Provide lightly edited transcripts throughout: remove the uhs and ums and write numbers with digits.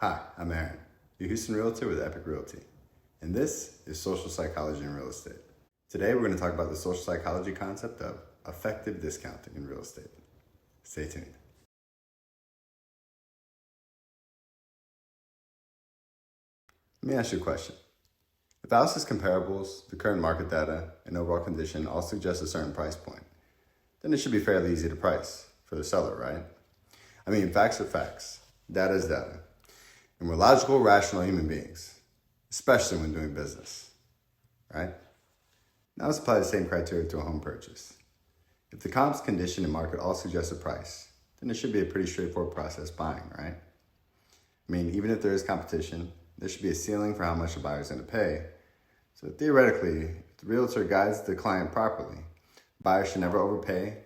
Hi, I'm Aaron, your Houston Realtor with Epic Realty, and this is Social Psychology in Real Estate. Today we're going to talk about the social psychology concept of effective discounting in real estate. Stay tuned. Let me ask you a question. If houses comparables, the current market data, and overall condition all suggest a certain price point, then it should be fairly easy to price for the seller, right? I mean, facts are facts. Data is data. And we're logical, rational human beings, especially when doing business, right? Now let's apply the same criteria to a home purchase. If the comps, condition, and market all suggest a price, then it should be a pretty straightforward process buying, right? I mean, even if there is competition, there should be a ceiling for how much the buyer is going to pay. So theoretically, if the realtor guides the client properly, the buyer should never overpay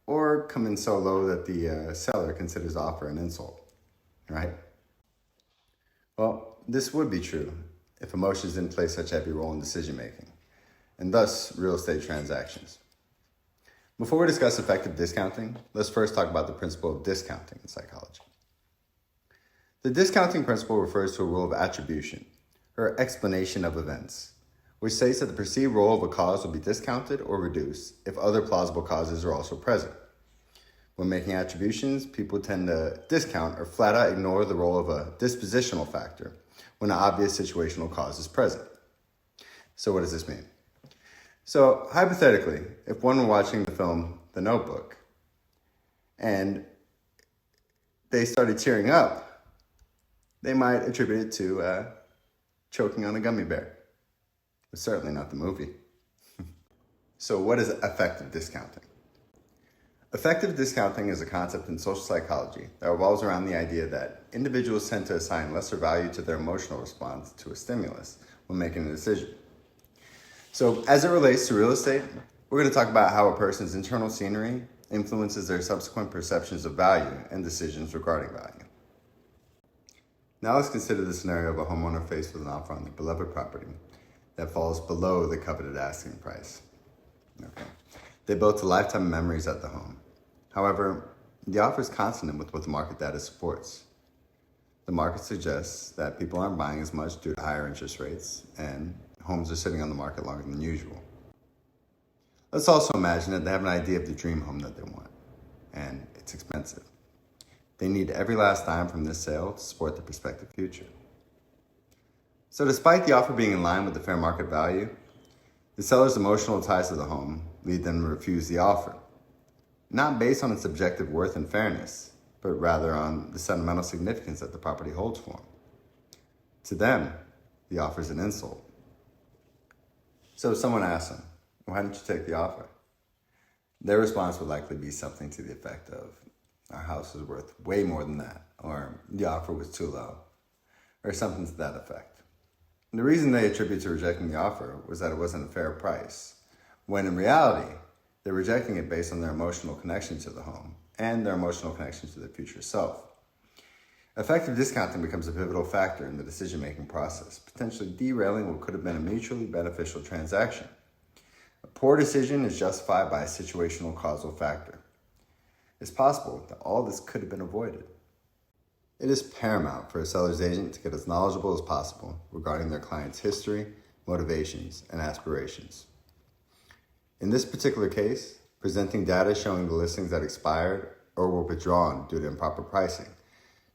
or come in so low that the seller considers the offer an insult, right? Well, this would be true if emotions didn't play such a heavy role in decision-making, and thus real estate transactions. Before we discuss effective discounting, let's first talk about the principle of discounting in psychology. The discounting principle refers to a rule of attribution, or explanation of events, which states that the perceived role of a cause will be discounted or reduced if other plausible causes are also present. When making attributions, people tend to discount or flat out ignore the role of a dispositional factor when an obvious situational cause is present. So what does this mean? So hypothetically, if one were watching the film The Notebook and they started tearing up, they might attribute it to choking on a gummy bear. But certainly not the movie. So what is effective discounting? Effective discounting is a concept in social psychology that revolves around the idea that individuals tend to assign lesser value to their emotional response to a stimulus when making a decision. So as it relates to real estate, we're going to talk about how a person's internal scenery influences their subsequent perceptions of value and decisions regarding value. Now let's consider the scenario of a homeowner faced with an offer on their beloved property that falls below the coveted asking price. Okay. They built a lifetime of memories at the home. However, the offer is consonant with what the market data supports. The market suggests that people aren't buying as much due to higher interest rates, and homes are sitting on the market longer than usual. Let's also imagine that they have an idea of the dream home that they want, and it's expensive. They need every last dime from this sale to support their prospective future. So despite the offer being in line with the fair market value, the seller's emotional ties to the home lead them to refuse the offer, not based on its objective worth and fairness, but rather on the sentimental significance that the property holds for them. To them, the offer is an insult. So if someone asks them, why didn't you take the offer? Their response would likely be something to the effect of, our house is worth way more than that, or the offer was too low, or something to that effect. And the reason they attribute to rejecting the offer was that it wasn't a fair price, when in reality, they're rejecting it based on their emotional connection to the home and their emotional connection to their future self. Effective discounting becomes a pivotal factor in the decision-making process, potentially derailing what could have been a mutually beneficial transaction. A poor decision is justified by a situational causal factor. It's possible that all this could have been avoided. It is paramount for a seller's agent to get as knowledgeable as possible regarding their client's history, motivations, and aspirations. In this particular case, presenting data showing the listings that expired or were withdrawn due to improper pricing,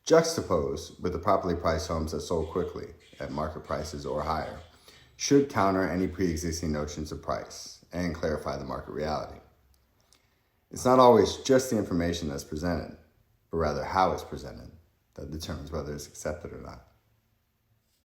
juxtaposed with the properly priced homes that sold quickly at market prices or higher, should counter any pre-existing notions of price and clarify the market reality. It's not always just the information that's presented, but rather how it's presented that determines whether it's accepted or not.